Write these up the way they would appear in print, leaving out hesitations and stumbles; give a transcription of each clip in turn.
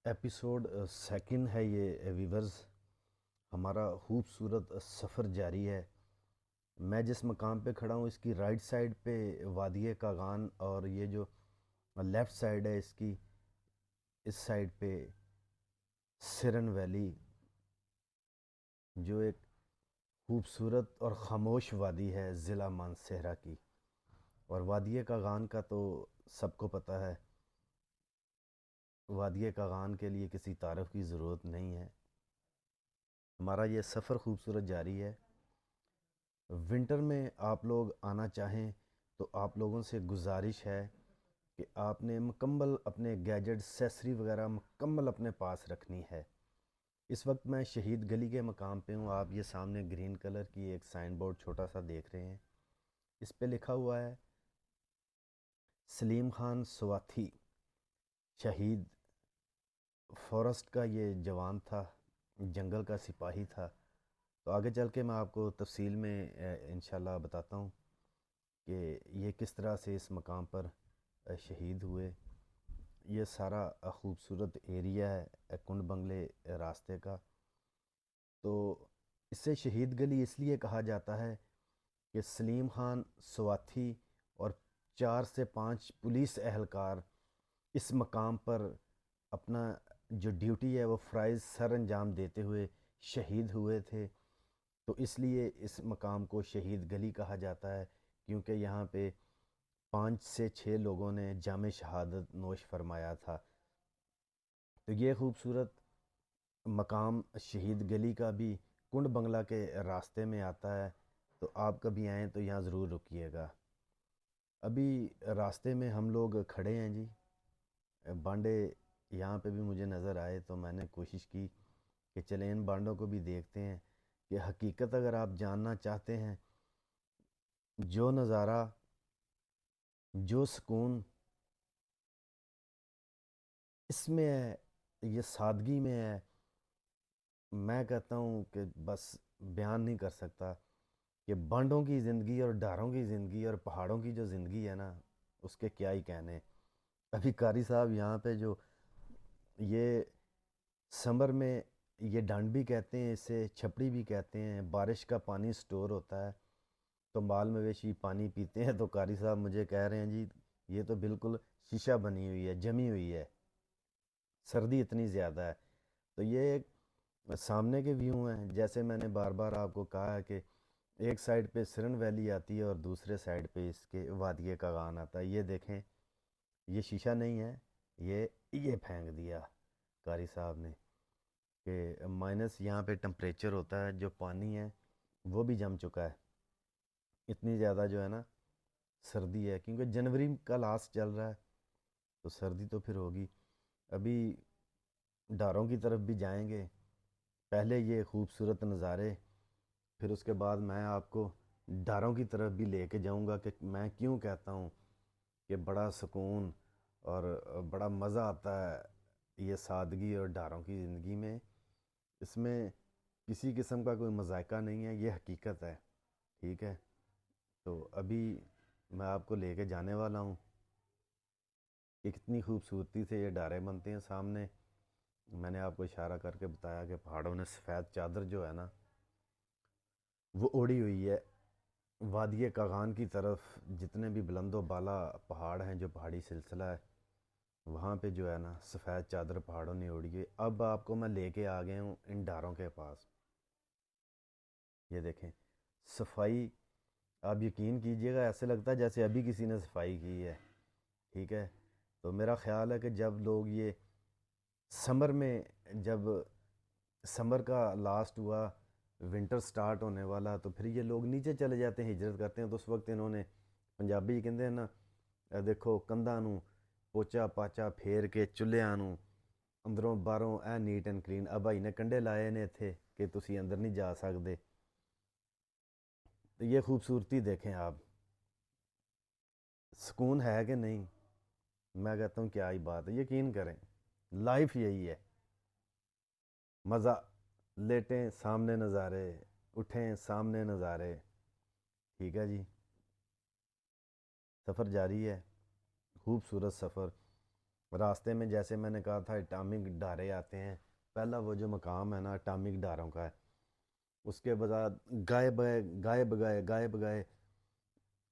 Episode second ہے یہ viewers. ہمارا خوبصورت سفر جاری ہے. میں جس مقام پہ کھڑا ہوں اس کی رائٹ سائڈ پہ وادی کاغان، اور یہ جو لیفٹ سائڈ ہے اس کی، اس سائڈ پہ سرن ویلی، جو ایک خوبصورت اور خاموش وادی ہے ضلع مانسہرہ کی. اور وادی کاغان کا تو سب کو پتہ ہے، وادی کاغان کے لیے کسی تعارف کی ضرورت نہیں ہے. ہمارا یہ سفر خوبصورت جاری ہے. ونٹر میں آپ لوگ آنا چاہیں تو آپ لوگوں سے گزارش ہے کہ آپ نے مکمل اپنے گیجٹ سیسری وغیرہ مکمل اپنے پاس رکھنی ہے. اس وقت میں شہید گلی کے مقام پہ ہوں. آپ یہ سامنے گرین کلر کی ایک سائن بورڈ چھوٹا سا دیکھ رہے ہیں. اس پہ لکھا ہوا ہے سلیم خان سواتھی، شہید. فارسٹ کا یہ جوان تھا، جنگل کا سپاہی تھا. تو آگے چل کے میں آپ کو تفصیل میں انشاءاللہ بتاتا ہوں کہ یہ کس طرح سے اس مقام پر شہید ہوئے. یہ سارا خوبصورت ایریا ہے کنڈ بنگلے راستے کا. تو اس سے شہید گلی اس لیے کہا جاتا ہے کہ سلیم خان سواتھی اور 4 سے 5 پولیس اہلکار اس مقام پر اپنا جو ڈیوٹی ہے وہ فرائض سر انجام دیتے ہوئے شہید ہوئے تھے. تو اس لیے اس مقام کو شہید گلی کہا جاتا ہے، کیونکہ یہاں پہ 5 سے 6 لوگوں نے جام شہادت نوش فرمایا تھا. تو یہ خوبصورت مقام شہید گلی کا بھی کنڈ بنگلہ کے راستے میں آتا ہے. تو آپ کبھی آئیں تو یہاں ضرور رکیے گا. ابھی راستے میں ہم لوگ کھڑے ہیں جی. بانڈے یہاں پہ بھی مجھے نظر آئے تو میں نے کوشش کی کہ چلیں ان بانڈوں کو بھی دیکھتے ہیں کہ حقیقت اگر آپ جاننا چاہتے ہیں، جو نظارہ، جو سکون اس میں ہے، یہ سادگی میں ہے، میں کہتا ہوں کہ بس بیان نہیں کر سکتا. کہ بانڈوں کی زندگی اور ڈاروں کی زندگی اور پہاڑوں کی جو زندگی ہے نا، اس کے کیا ہی کہنے. ابھی قاری صاحب یہاں پہ جو یہ سمر میں یہ ڈانڈ بھی کہتے ہیں، اسے چھپڑی بھی کہتے ہیں، بارش کا پانی سٹور ہوتا ہے تو مال مویشی پانی پیتے ہیں. تو قاری صاحب مجھے کہہ رہے ہیں جی یہ تو بالکل شیشہ بنی ہوئی ہے، جمی ہوئی ہے، سردی اتنی زیادہ ہے. تو یہ ایک سامنے کے ویو ہیں. جیسے میں نے بار بار آپ کو کہا ہے کہ ایک سائڈ پہ سرن ویلی آتی ہے اور دوسرے سائڈ پہ اس کے وادی کاغان آتا ہے. یہ دیکھیں، یہ شیشہ نہیں ہے، یہ پھینک دیا قاری صاحب نے کہ مائنس یہاں پہ ٹمپریچر ہوتا ہے، جو پانی ہے وہ بھی جم چکا ہے. اتنی زیادہ جو ہے نا سردی ہے، کیونکہ جنوری کا لاسٹ چل رہا ہے تو سردی تو پھر ہوگی. ابھی ڈاروں کی طرف بھی جائیں گے. پہلے یہ خوبصورت نظارے، پھر اس کے بعد میں آپ کو ڈاروں کی طرف بھی لے کے جاؤں گا کہ میں کیوں کہتا ہوں کہ بڑا سکون اور بڑا مزہ آتا ہے یہ سادگی اور ڈاروں کی زندگی میں. اس میں کسی قسم کا کوئی مذائقہ نہیں ہے، یہ حقیقت ہے. ٹھیک ہے، تو ابھی میں آپ کو لے کے جانے والا ہوں کہ کتنی خوبصورتی سے یہ ڈارے بنتے ہیں. سامنے میں نے آپ کو اشارہ کر کے بتایا کہ پہاڑوں نے سفید چادر جو ہے نا وہ اوڑی ہوئی ہے. وادی کاغان کی طرف جتنے بھی بلند و بالا پہاڑ ہیں، جو پہاڑی سلسلہ ہے، وہاں پہ جو ہے نا سفید چادر پہاڑوں نے اوڑی ہے. اب آپ کو میں لے کے آ گیا ہوں ان ڈاروں کے پاس. یہ دیکھیں صفائی، آپ یقین کیجئے گا ایسے لگتا ہے جیسے ابھی کسی نے صفائی کی ہے. ٹھیک ہے، تو میرا خیال ہے کہ جب لوگ یہ سمر میں، جب سمر کا لاسٹ ہوا، ونٹر سٹارٹ ہونے والا، تو پھر یہ لوگ نیچے چلے جاتے ہیں، ہجرت کرتے ہیں. تو اس وقت انہوں نے، پنجابی کہتے ہیں نا، دیکھو کندھاں نوں پوچا پاچا پھیر کے چولہیاں نوں اندروں باہروں اے نیٹ اینڈ کلین. اب بھائی نے کنڈے لائے نے تھے کہ تسی اندر نہیں جا سکتے. تو یہ خوبصورتی دیکھیں آپ، سکون ہے کہ نہیں. میں کہتا ہوں کیا ہی بات ہے. یقین کریں لائف یہی ہے، مزہ. لیٹیں سامنے نظارے، اٹھیں سامنے نظارے. ٹھیک ہے جی، سفر جاری ہے، خوبصورت سفر. راستے میں جیسے میں نے کہا تھا اٹامک ڈھارے آتے ہیں، پہلا وہ جو مقام ہے نا اٹامک ڈھاروں کا ہے، اس کے بعد گائے بگائے گائے بگائے گائے بگائے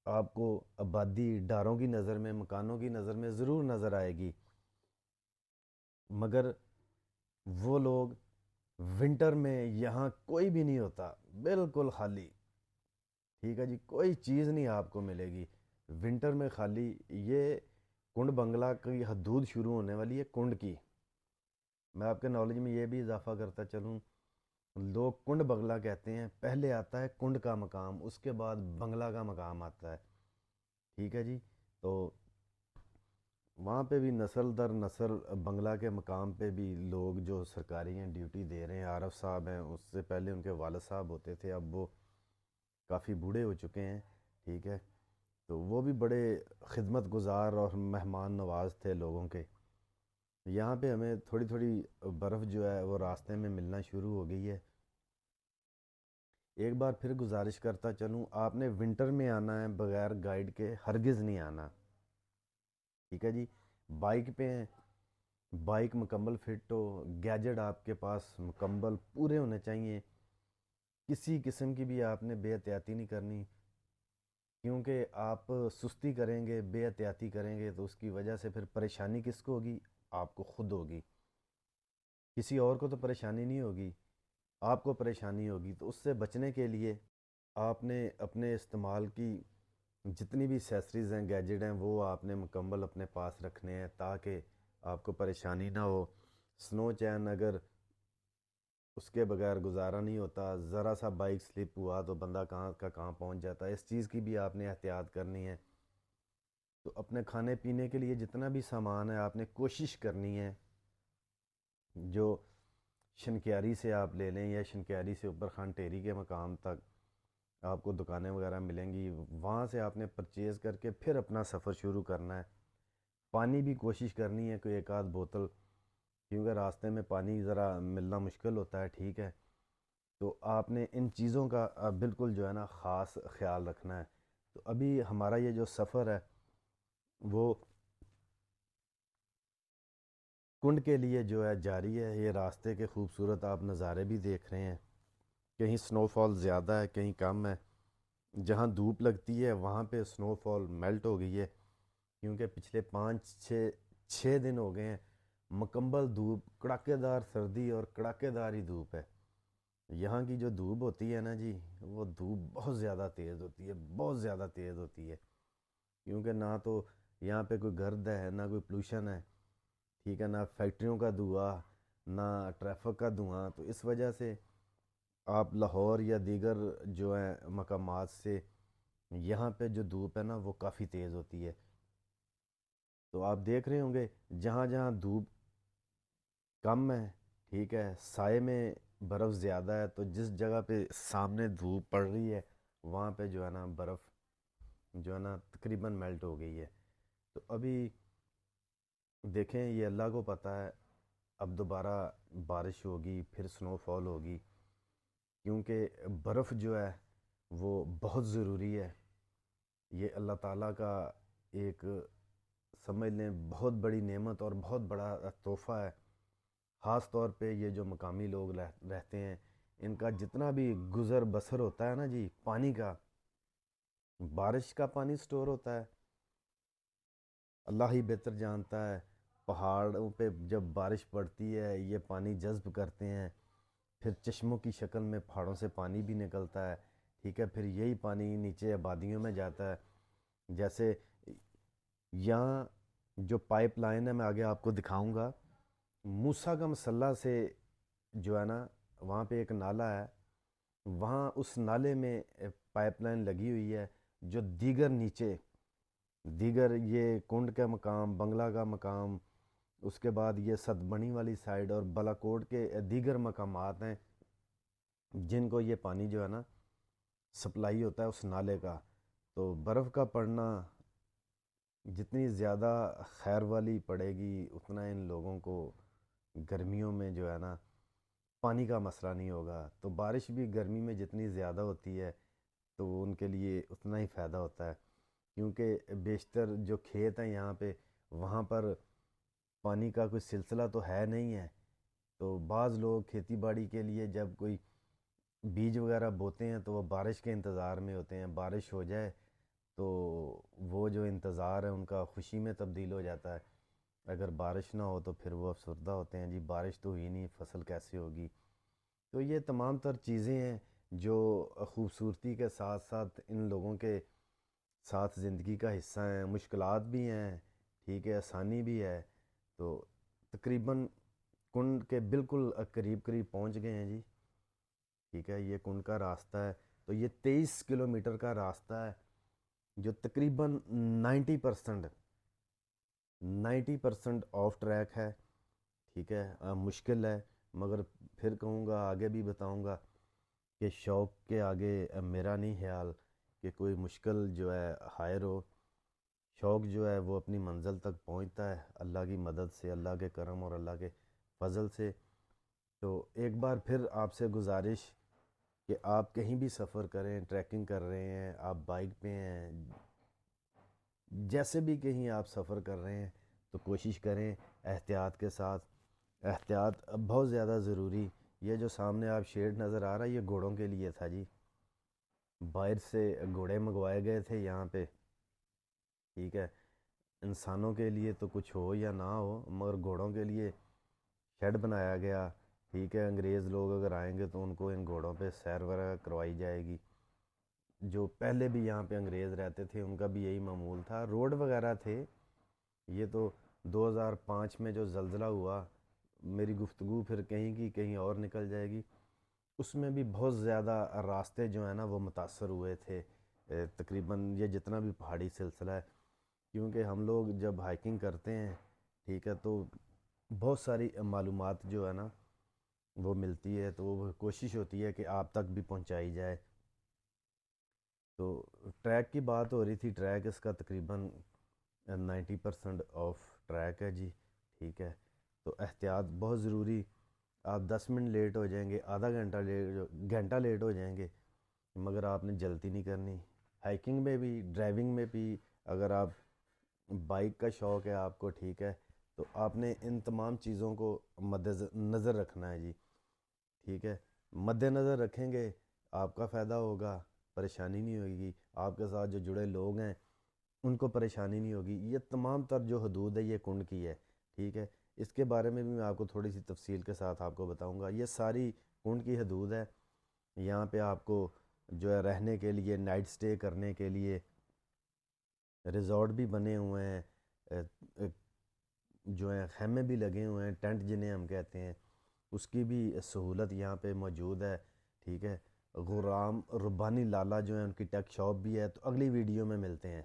آپ کو آبادی ڈھاروں کی نظر میں، مکانوں کی نظر میں ضرور نظر آئے گی، مگر وہ لوگ ونٹر میں یہاں کوئی بھی نہیں ہوتا، بالکل خالی، ٹھیک ہے جی، کوئی چیز نہیں آپ کو ملے گی ونٹر میں خالی۔ یہ کنڈ بنگلہ کی حدود شروع ہونے والی ہے کنڈ کی، میں آپ کے نالج میں یہ بھی اضافہ کرتا چلوں، لوگ کنڈ بنگلہ کہتے ہیں، پہلے آتا ہے کنڈ کا مقام، اس کے بعد بنگلہ کا مقام آتا ہے، ٹھیک ہے جی۔ تو وہاں پہ بھی نسل در نسل بنگلہ کے مقام پہ بھی لوگ جو سرکاری ہیں ڈیوٹی دے رہے ہیں، عارف صاحب ہیں، اس سے پہلے ان کے والد صاحب ہوتے تھے، اب وہ کافی بوڑھے ہو چکے ہیں، ٹھیک ہے، تو وہ بھی بڑے خدمت گزار اور مہمان نواز تھے لوگوں کے۔ یہاں پہ ہمیں تھوڑی تھوڑی برف جو ہے وہ راستے میں ملنا شروع ہو گئی ہے۔ ایک بار پھر گزارش کرتا چلوں، آپ نے ونٹر میں آنا ہے بغیر گائیڈ کے ہرگز نہیں آنا، ٹھیک ہے جی۔ بائک پہ ہیں، بائک مکمل فٹ ہو، گیجٹ آپ کے پاس مکمل پورے ہونے چاہیے، کسی قسم کی بھی آپ نے بے احتیاطی نہیں کرنی، کیونکہ آپ سستی کریں گے، بے احتیاطی کریں گے تو اس کی وجہ سے پھر پریشانی کس کو ہوگی؟ آپ کو خود ہوگی، کسی اور کو تو پریشانی نہیں ہوگی، آپ کو پریشانی ہوگی۔ تو اس سے بچنے کے لیے آپ نے اپنے استعمال کی جتنی بھی سیسریز ہیں، گیجٹ ہیں، وہ آپ نے مکمل اپنے پاس رکھنے ہیں تاکہ آپ کو پریشانی نہ ہو۔ سنو چین اگر اس کے بغیر گزارا نہیں ہوتا، ذرا سا بائک سلپ ہوا تو بندہ کہاں کا کہاں پہنچ جاتا ہے، اس چیز کی بھی آپ نے احتیاط کرنی ہے۔ تو اپنے کھانے پینے کے لیے جتنا بھی سامان ہے آپ نے کوشش کرنی ہے، جو شنکیاری سے آپ لے لیں یا شنکیاری سے اوپر خان ٹیری کے مقام تک آپ کو دکانیں وغیرہ ملیں گی، وہاں سے آپ نے پرچیز کر کے پھر اپنا سفر شروع کرنا ہے۔ پانی بھی کوشش کرنی ہے کوئی ایک آدھ بوتل، کیونکہ راستے میں پانی ذرا ملنا مشکل ہوتا ہے، ٹھیک ہے، تو آپ نے ان چیزوں کا بالکل جو ہے نا خاص خیال رکھنا ہے۔ تو ابھی ہمارا یہ جو سفر ہے وہ کنڈ کے لیے جو ہے جاری ہے، یہ راستے کے خوبصورت آپ نظارے بھی دیکھ رہے ہیں، کہیں سنو فال زیادہ ہے، کہیں کم ہے، جہاں دھوپ لگتی ہے وہاں پہ سنو فال میلٹ ہو گئی ہے، کیونکہ پچھلے 5 6 دن ہو گئے ہیں مکمل دھوپ، کڑاکے دار سردی اور کڑاکے دار ہی دھوپ ہے۔ یہاں کی جو دھوپ ہوتی ہے نا جی، وہ دھوپ بہت زیادہ تیز ہوتی ہے، بہت زیادہ تیز ہوتی ہے، کیونکہ نہ تو یہاں پہ کوئی گرد ہے، نہ کوئی پولوشن ہے، ٹھیک ہے، نہ فیکٹریوں کا دھواں، نہ ٹریفک کا دھواں، تو اس وجہ سے آپ لاہور یا دیگر جو ہیں مقامات سے یہاں پہ جو دھوپ ہے نا وہ کافی تیز ہوتی ہے۔ تو آپ دیکھ رہے ہوں گے جہاں جہاں دھوپ کم ہے، ٹھیک ہے، سائے میں برف زیادہ ہے، تو جس جگہ پہ سامنے دھوپ پڑ رہی ہے وہاں پہ جو ہے نا برف جو ہے نا تقریباً میلٹ ہو گئی ہے۔ تو ابھی دیکھیں یہ اللہ کو پتہ ہے اب دوبارہ بارش ہوگی، پھر سنو فال ہوگی، کیونکہ برف جو ہے وہ بہت ضروری ہے، یہ اللہ تعالیٰ کا ایک سمجھ لیں بہت بڑی نعمت اور بہت بڑا تحفہ ہے، خاص طور پہ یہ جو مقامی لوگ رہتے ہیں، ان کا جتنا بھی گزر بسر ہوتا ہے نا جی، پانی کا، بارش کا پانی سٹور ہوتا ہے، اللہ ہی بہتر جانتا ہے، پہاڑوں پہ جب بارش پڑتی ہے یہ پانی جذب کرتے ہیں، پھر چشموں کی شکل میں پہاڑوں سے پانی بھی نکلتا ہے، ٹھیک ہے، پھر یہی پانی نیچے آبادیوں میں جاتا ہے، جیسے یہاں جو پائپ لائن ہے میں آگے آپ کو دکھاؤں گا، موسیٰ کا مسلح سے جو ہے نا وہاں پہ ایک نالہ ہے، وہاں اس نالے میں پائپ لائن لگی ہوئی ہے، جو دیگر نیچے دیگر یہ کنڈ کا مقام، بنگلہ کا مقام، اس کے بعد یہ ستبنی والی سائڈ اور بالاکوٹ کے دیگر مقامات ہیں جن کو یہ پانی جو ہے نا سپلائی ہوتا ہے اس نالے کا۔ تو برف کا پڑنا جتنی زیادہ خیر والی پڑے گی اتنا ان لوگوں کو گرمیوں میں جو ہے نا پانی کا مسئلہ نہیں ہوگا، تو بارش بھی گرمی میں جتنی زیادہ ہوتی ہے تو ان کے لیے اتنا ہی فائدہ ہوتا ہے، کیونکہ بیشتر جو کھیت ہیں یہاں پہ وہاں پر پانی کا کوئی سلسلہ تو ہے نہیں ہے، تو بعض لوگ کھیتی باڑی کے لیے جب کوئی بیج وغیرہ بوتے ہیں تو وہ بارش کے انتظار میں ہوتے ہیں، بارش ہو جائے تو وہ جو انتظار ہے ان کا خوشی میں تبدیل ہو جاتا ہے، اگر بارش نہ ہو تو پھر وہ افسردہ ہوتے ہیں، جی بارش تو ہوئی نہیں، فصل کیسے ہوگی؟ تو یہ تمام تر چیزیں ہیں جو خوبصورتی کے ساتھ ساتھ ان لوگوں کے ساتھ زندگی کا حصہ ہیں، مشکلات بھی ہیں، ٹھیک ہے، آسانی بھی ہے۔ تو تقریباً کنڈ کے بالکل قریب قریب پہنچ گئے ہیں جی، ٹھیک ہے، یہ کنڈ کا راستہ ہے، تو یہ 23 کلومیٹر کا راستہ ہے جو تقریباً 90% 90% آف ٹریک ہے، ٹھیک ہے، مشکل ہے، مگر پھر کہوں گا آگے بھی بتاؤں گا کہ شوق کے آگے میرا نہیں خیال کہ کوئی مشکل جو ہے ہائر ہو، شوق جو ہے وہ اپنی منزل تک پہنچتا ہے اللہ کی مدد سے، اللہ کے کرم اور اللہ کے فضل سے۔ تو ایک بار پھر آپ سے گزارش کہ آپ کہیں بھی سفر کریں، ٹریکنگ کر رہے ہیں، آپ بائک پہ ہیں، جیسے بھی کہیں آپ سفر کر رہے ہیں تو کوشش کریں احتیاط کے ساتھ، احتیاط بہت زیادہ ضروری۔ یہ جو سامنے آپ شیڈ نظر آ رہا ہے یہ گھوڑوں کے لیے تھا جی، باہر سے گھوڑے منگوائے گئے تھے یہاں پہ، ٹھیک ہے، انسانوں کے لیے تو کچھ ہو یا نہ ہو مگر گھوڑوں کے لیے شیڈ بنایا گیا، ٹھیک ہے، انگریز لوگ اگر آئیں گے تو ان کو ان گھوڑوں پہ سیر وغیرہ کروائی جائے گی۔ جو پہلے بھی یہاں پہ انگریز رہتے تھے ان کا بھی یہی معمول تھا، روڈ وغیرہ تھے۔ یہ تو 2005 میں جو زلزلہ ہوا، میری گفتگو پھر کہیں کی کہیں اور نکل جائے گی، اس میں بھی بہت زیادہ راستے جو ہیں نا وہ متاثر ہوئے تھے، تقریباً یہ جتنا بھی پہاڑی سلسلہ ہے، کیونکہ ہم لوگ جب ہائکنگ کرتے ہیں، ٹھیک ہے، تو بہت ساری معلومات جو ہے نا وہ ملتی ہے، تو وہ کوشش ہوتی ہے کہ آپ تک بھی پہنچائی جائے۔ تو ٹریک کی بات ہو رہی تھی، ٹریک اس کا تقریباً 90% آف ٹریک ہے جی، ٹھیک ہے، تو احتیاط بہت ضروری۔ آپ 10 منٹ لیٹ ہو جائیں گے، آدھا گھنٹہ لیٹ ہو جائیں گے، مگر آپ نے جلدی نہیں کرنی۔ ہائکنگ میں بھی، ڈرائیونگ میں بھی، اگر آپ بائک کا شوق ہے آپ کو، ٹھیک ہے، تو آپ نے ان تمام چیزوں کو مد نظر رکھنا ہے جی، ٹھیک ہے، مد نظر رکھیں گے آپ کا فائدہ ہوگا، پریشانی نہیں ہوگی، آپ کے ساتھ جو جڑے لوگ ہیں ان کو پریشانی نہیں ہوگی۔ یہ تمام تر جو حدود ہے یہ کنڈ کی ہے، ٹھیک ہے، اس کے بارے میں بھی میں آپ کو تھوڑی سی تفصیل کے ساتھ آپ کو بتاؤں گا۔ یہ ساری کنڈ کی حدود ہے، یہاں پہ آپ کو جو ہے رہنے کے لیے، نائٹ سٹے کرنے کے لیے ریزورٹ بھی بنے ہوئے ہیں، جو ہیں خیمے بھی لگے ہوئے ہیں، ٹینٹ جنہیں ہم کہتے ہیں، اس کی بھی سہولت یہاں پہ موجود ہے، ٹھیک ہے۔ غلام ربانی لالا جو ہیں ان کی ٹیک شاپ بھی ہے، تو اگلی ویڈیو میں ملتے ہیں۔